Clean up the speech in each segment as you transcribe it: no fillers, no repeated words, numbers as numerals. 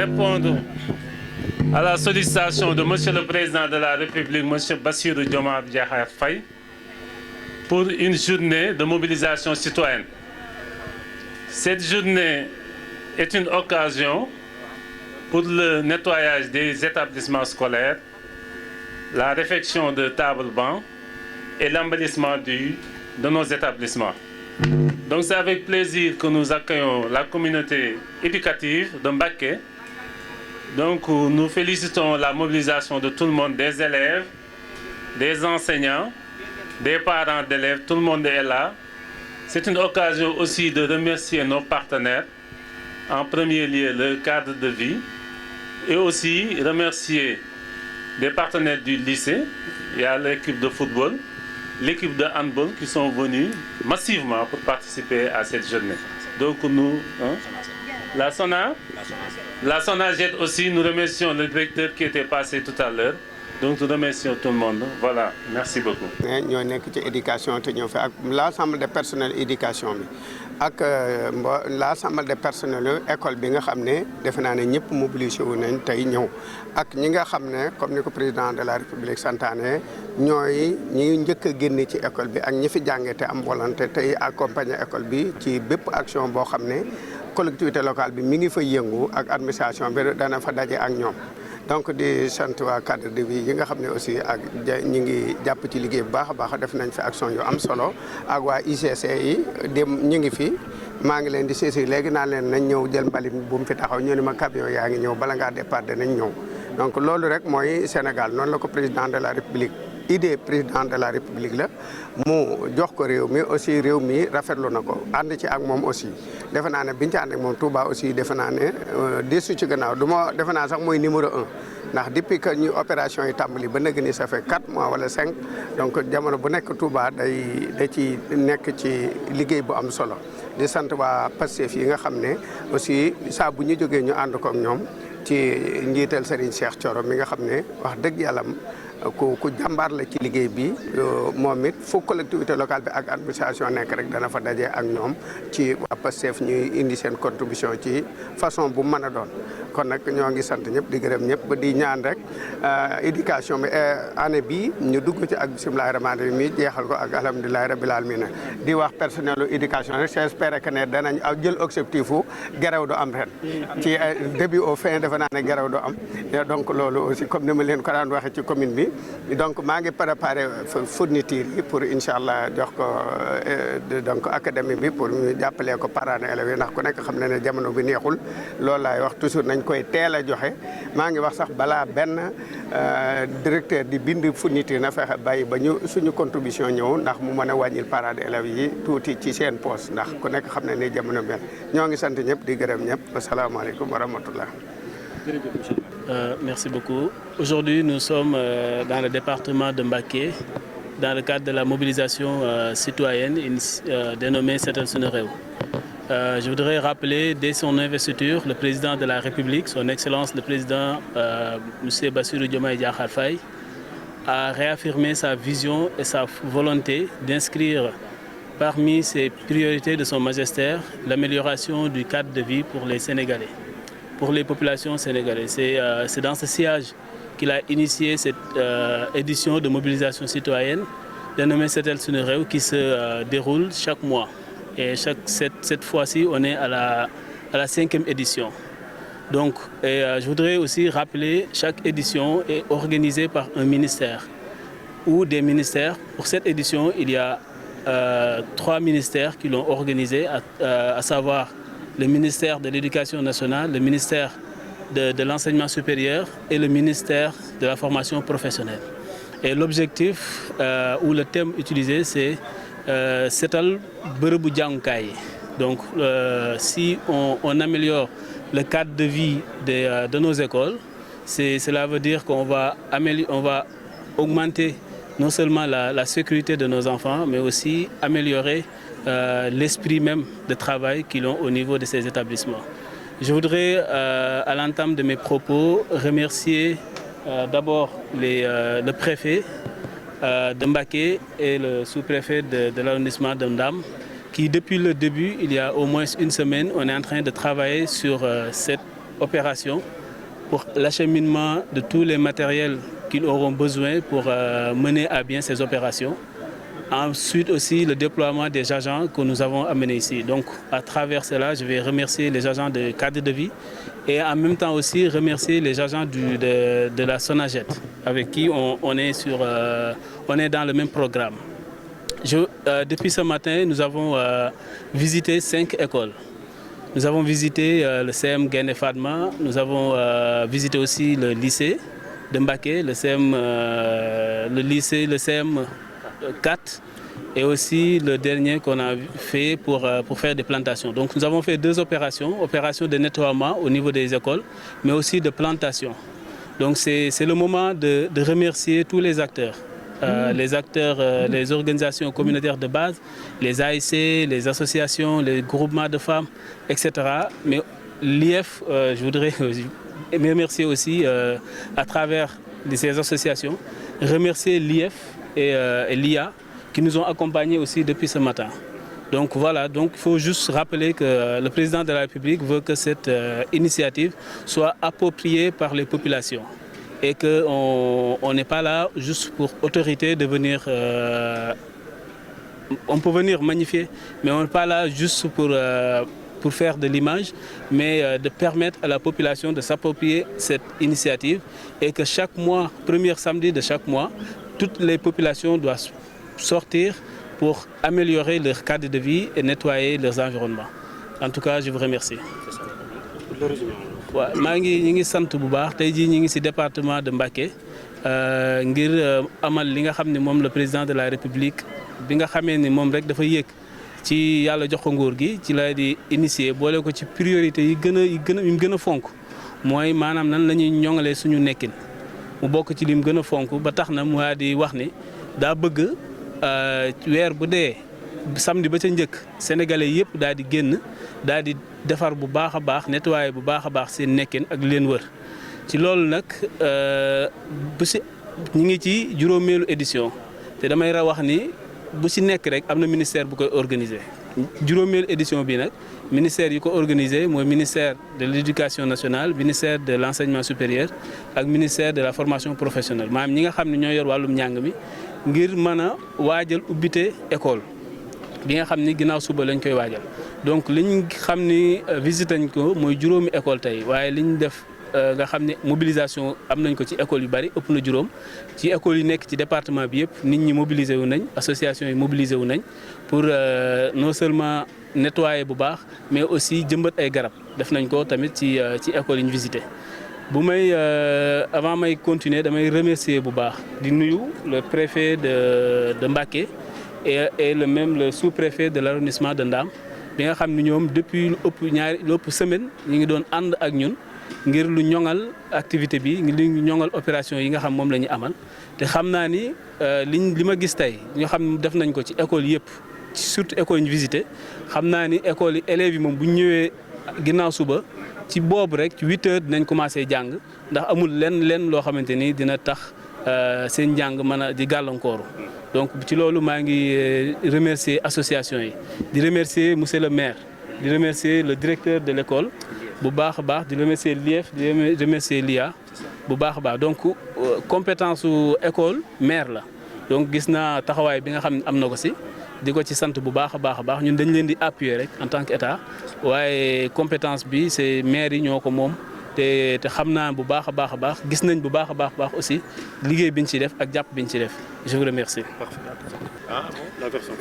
répondre à la sollicitation de Monsieur le Président de la République, Monsieur Bassirou Diomaye Diakhar Faye, pour une journée de mobilisation citoyenne. Cette journée est une occasion pour le nettoyage des établissements scolaires, la réfection de tables-bancs et l'embellissement de nos établissements. Donc c'est avec plaisir que nous accueillons la communauté éducative de Mbacké. Donc nous félicitons la mobilisation de tout le monde, des élèves, des enseignants, des parents d'élèves, tout le monde est là. C'est une occasion aussi de remercier nos partenaires, en premier lieu le cadre de vie, et aussi remercier des partenaires du lycée. Il y a l'équipe de football, l'équipe de handball qui sont venus massivement pour participer à cette journée. Donc nous, la SONAGED aussi, nous remercions le directeur qui était passé tout à l'heure. Donc nous remercions tout le monde. Voilà, merci beaucoup. ñoo nekk ci éducation te ñëw fi ak l'ensemble des personnels éducation bi ak l'ensemble des personnels école bi nga xam ne defe naa ne ñëpp mobilisé wu nañ tey ñëw ak ñi nga xam ne comme ni ko président de la république santaane ñooy ñi njëkk a génne ci école bi ak ñi fi jàngee te am volonté tey accompagner école bi ci bépp action boo xam ne collectivité locale bi mi ngi fa yëngu ak administration bi dana fa daje ak ñoom. donc di sant waa cadre de vie yi nga xam ne aussi ak ñi ngi jàpp ci liggéey bu baax a baax def nañ fi action yu am solo ak waa ICC yi dem ñu ngi fi maa ngi leen di saisir léegi naan leen nañ ñëw jël mbalit bu mu fi taxaw ñu ne ma camion yaa ngi ñëw bala ngaa départ danañ ñëw donc loolu rek mooy Sénégal noonu la ko président de la République idée président de la République la mu jox ko réew mi aussi réew mi rafetlu na ko ànd ci ak moom aussi defe naa ne biñ ci ànd ak moom Touba aussi defe naa ne desu ci gannaaw du ma defe naa sax mooy numéro 1 ndax depuis que ñu opération yi tàmbali ba nag ni ça fait 4 mois wala 5 donc jamono bu nekk Touba da ci nekk ci liggéey bu am solo di sant waa Pastef yi nga xam ne aussi saa bu ñu jógee ñu ànd ko ak ñoom ci njiital Serigne Cheikh Thioro mi nga xam ne wax dëgg yàlla ku jàmbaar la ci liggéey bi moom it fu collectivité locale bi ak administration nekk rek dana fa daje ak ñoom ci waa Pastef ñuy indi seen contribution ci façon bu mën a doon kon nag ñoo ngi sant ñëpp di gërëm ñëpp ba di ñaan rek éducation bi année bii ñu dugg ci ak bisimilahi rahmaani rahim mi jeexal ko ak alhamdulilahi rabil alamin di wax personnel éducation rek j'espère que ne danañ jël objectif u gerew du am ren ci début au fin defe naa ne gerew du am donc loolu aussi comme ni ma leen ko daan waxee ci commune bi donc maa ngi préparé fourniture yi pour incha allah jox ko donc académie bi pour ñu jàppalee ko parents élèves yi ndax ku nekk xam na ne jamono bi neexul loolu laay wax toujours nañ koy teel a joxe maa ngi wax sax balaa benn directeur di bind fourniture na fexe bàyyi ba ñu suñu contribution ñëw ndax mu mën a wàññil parents élèves yi tuuti ci seen poste ndax ku nekk xam na ne jamono benn ñoo ngi sant ñëpp di gërëm ñëpp asalaamaaleykum wa rahmatullah. Merci beaucoup. Aujourd'hui, nous sommes dans le département de Mbacké, dans le cadre de la mobilisation citoyenne dénommée Setal Sunu Réew. Je voudrais rappeler dès son investiture, le président de la République, son Excellence le président M. Bassirou Diomaye Diakhar Faye, a réaffirmé sa vision et sa volonté d'inscrire parmi ses priorités de son magistère l'amélioration du cadre de vie pour les Sénégalais, pour les populations sénégalaises. C'est dans ce sillage qu'il a initié cette édition de mobilisation citoyenne dénommée Setal Sunu Réew qui se déroule chaque mois. Et cette fois-ci, on est à la 5e édition. Donc, je voudrais aussi rappeler chaque édition est organisée par un ministère ou des ministères. Pour cette édition, il y a 3 ministères qui l'ont organisée, à savoir le ministère de l'Éducation nationale, le ministère de l'Enseignement supérieur et le ministère de la formation professionnelle. Et l'objectif ou le thème utilisé, c'est Setal bërëbu jàngukaay yi. Donc si on améliore le cadre de vie de nos écoles, cela veut dire qu'on va augmenter non seulement la sécurité de nos enfants, mais aussi améliorer l'esprit même de travail qu'ils ont au niveau de ces établissements. Je voudrais, à l'entame de mes propos, remercier d'abord le préfet de Mbacké et le sous-préfet de l'arrondissement de Ndam, qui depuis le début, il y a au moins une semaine, on est en train de travailler sur cette opération pour l'acheminement de tous les matériels qu'ils auront besoin pour mener à bien ces opérations. Ensuite aussi le déploiement des agents que nous avons amenés ici. Donc à travers cela, je vais remercier les agents de cadre de vie et en même temps aussi remercier les agents de la Sonaget avec qui on est dans le même programme. Depuis ce matin, nous avons visité 5 écoles. Nous avons visité le CM Gaïndé Fatma, nous avons visité aussi le lycée de Mbacké, le CM 4 et aussi le dernier qu'on a fait pour faire des plantations. Donc nous avons fait 2 opérations de nettoiement au niveau des écoles, mais aussi de plantation. Donc c'est le moment de remercier tous les acteurs. Les organisations communautaires de base, les ASC, les associations, les groupements de femmes, etc. Mais l'IF, je voudrais remercier aussi à travers ces associations, remercier l'IF et l'IA qui nous ont accompagnés aussi depuis ce matin. Donc voilà, donc il faut juste rappeler que le président de la République veut que cette initiative soit appropriée par les populations. Et qu'on n'est pas là juste pour autorité de venir... on peut venir magnifier, mais on n'est pas là juste pour faire de l'image, mais de permettre à la population de s'approprier cette initiative et que chaque mois, premier samedi de chaque mois, toutes les populations doivent sortir pour améliorer leur cadre de vie et nettoyer leurs environnements. En tout cas, je vous remercie. waaw ñi ngi sant bu baax tey jii ñi ngi ci département de Mbacké ngir amal li nga xam ne moom le président de la République bi nga xamee ni moom rek dafa yéeg ci yàlla jox ko nguur gi ci la di initier boole ko ci priorité yi gën a fonk mooy maanaam nan la ñuy ñoŋalee suñu nekkin mu bokk ci lim gën a fonk ba tax na mu waa di wax ni daa bëgg weer bu dee samedi ba ca njëkk sénégalais yëpp daal di génn daal di defar bu baax a baax nettoyer bu baax a baax seen nekkin ak leen wër ci loolu nag bu si ñu ngi ci juróomeelu édition te damay wax ni bu si nekk rek am na ministère bu koy organiser juróomeelu édition bi nag ministère yi ko organiser mooy ministère de l'éducation nationale ministère de l'enseignement supérieur ak ministère de la formation professionnelle maanaam ñi nga xam ne ñoo yor wàllum njàng mi ngir mën a waajal ubbite école bi nga xam ni ginnaaw suba lañ koy waajal donc liñ xam ni visité nañ ko mooy juróomi école tey waaye liñ def nga xam ne mobilisation am nañ ko ci école yu bari ëpp na juróom ci école yi nekk ci département bi yëpp nit ñi mobilisé wu nañ association yi mobilisé wu nañ pour non seulement nettoyer bu baax mais aussi jëmbat ay garab def nañ ko tamit ci école yi ñu visité. bu may avant may continuer damay remercier bu baax di nuyu le préfet de Mbacké et le sous-préfet de l'arrondissement de Ndam bi nga xam ne ñoom depuis lu ëpp semaine ñu ngi doon ànd ak ñun ngir lu ñoŋal activité bi ngir lu ñoŋal opération yi nga xam moom la ñu amal te xam naa ni li ma gis tey nga xam def nañ ko ci école yëpp surtout école yi ñu visité xam naa ni école yi élèves yi moom bu ñu ñëwee ginnaaw suba ci boobu rek ci 8 heures dinañ commencé jàng ndax amul lenn loo xamante ni dina tax seen njàng mën a di gàllankooru donc ci loolu maa ngi remercier association yi di remercier monsieur le maire di remercier le directeur de l'école bu baax a baax di remercier l'IEF di remercier l'IA bu baax a baax donc compétence su école maire la donc gis naa taxawaay bi nga xam ne am na ko si di ko ci sant bu baax a baax ñun dañ leen di appuyer rek en tant que état waaye compétence bi c'est maire yi ñoo ko moom te xam naa bu baax a baax gis nañ bu baax a baax aussi liggéey biñ ci def ak jàpp biñ ci def je vous remercie. La version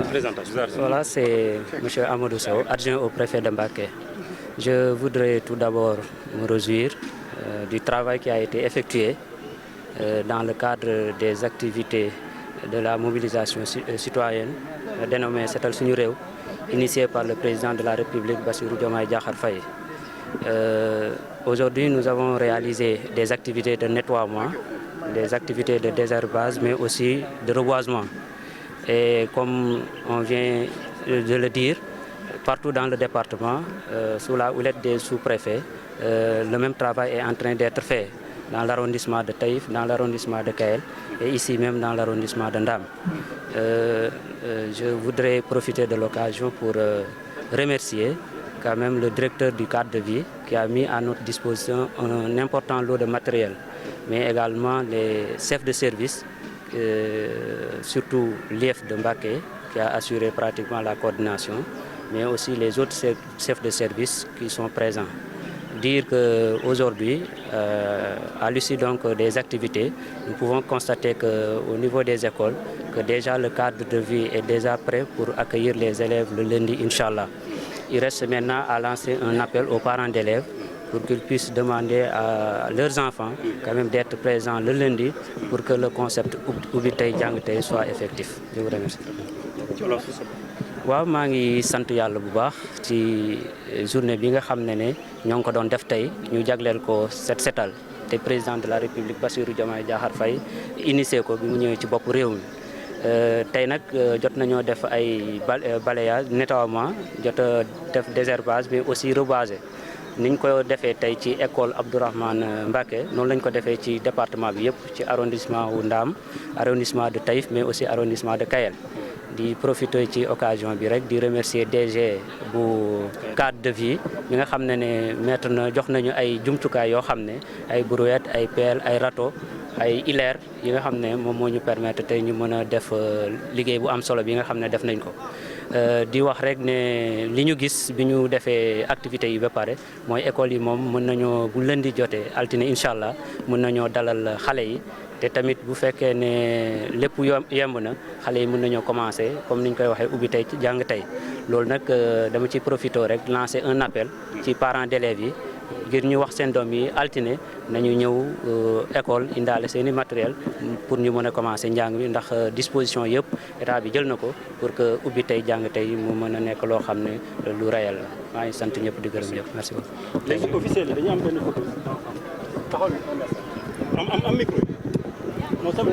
présentation. Voilà, c'est monsieur Amadou Sow, adjoint au préfet de Mbacké. Je voudrais tout d'abord me réjouir du travail qui a été effectué dans le cadre des activités de la mobilisation citoyenne dénommée Setal Suñu Réew, initiée par le président de la République Bassirou Diomaye Diakhar Faye. Aujourd'hui, nous avons réalisé des activités de nettoiement, des activités de désherbage, mais aussi de reboisement. Et comme on vient de le dire, partout dans le département, sous la houlette des sous-préfets, le même travail est en train d'être fait dans l'arrondissement de Taïf, dans l'arrondissement de Kaël et ici même dans l'arrondissement de Ndam. Je voudrais profiter de l'occasion pour remercier quand même le directeur du cadre de vie qui a mis à notre disposition un important lot de matériel, mais également les chefs de service, surtout l'IEF de Mbacké qui a assuré pratiquement la coordination, mais aussi les autres chefs de service qui sont présents. Dire qu'aujourd'hui, à l'issue donc des activités, nous pouvons constater qu'au niveau des écoles, que déjà le cadre de vie est déjà prêt pour accueillir les élèves le lundi, Inch'Allah. Il reste maintenant à lancer un appel aux parents d'élèves pour qu'ils puissent demander à leurs enfants quand même d'être présents le lundi pour que le concept Ubbi Tay Jàng Tay soit effectif. Je vous remercie. waaw maa ngi sant yàlla bu baax ci journée bi nga xam ne ñoo ngi ko doon def tey ñu jagleel ko set setal te président de la République Bassirou Diomaye Diakhar Faye initié ko bi mu ñëwee ci bopp réew mi tey nag jot nañoo def ay balayage nettoiement jot a def désherbage mais aussi reboiser niñ ko defee tey ci école Abdourahmane Mbacké noonu lañ ko defee ci département bi yëpp ci arrondissement wu Ndam arrondissement de Taïf mais aussi arrondissement de Kayel. di profiter ci occasion bi rek di remercier DG bu cadre de vie mi nga xam ne mettre na jox nañu ay jumtukaay yoo xam ne ay brouette ay pelle ay râteau ay hilaire yi nga xam ne moom moo ñu permettre tey ñu mën a def liggéey bu am solo bi nga xam ne def nañ ko. di wax rek ne li ñu gis bi ñu defee activités yi ba pare mooy école yi moom mën nañoo bu lundi jotee altine incha allah mën nañoo dalal xale yi. te tamit bu fekkee ne lépp yemb na xale yi mën nañoo commencer comme ni ñu koy waxee ubbi tey jàng tey loolu nag dama ci profité rek lancer un appel ci parents d'élèves yi ngir ñu wax seen doom yi altine nañu ñëw école indaale seen i matériel pour ñu mën a commencer njàng bi ndax disposition yëpp état bi jël na ko pour que ubbi tey jàng tey mu mën a nekk loo xam ne lu réel la maa ngi sant ñëpp di gërëm ñëpp merci beaucoup. léegi officiel dañu am benn photo taxaw am micro. Non, ça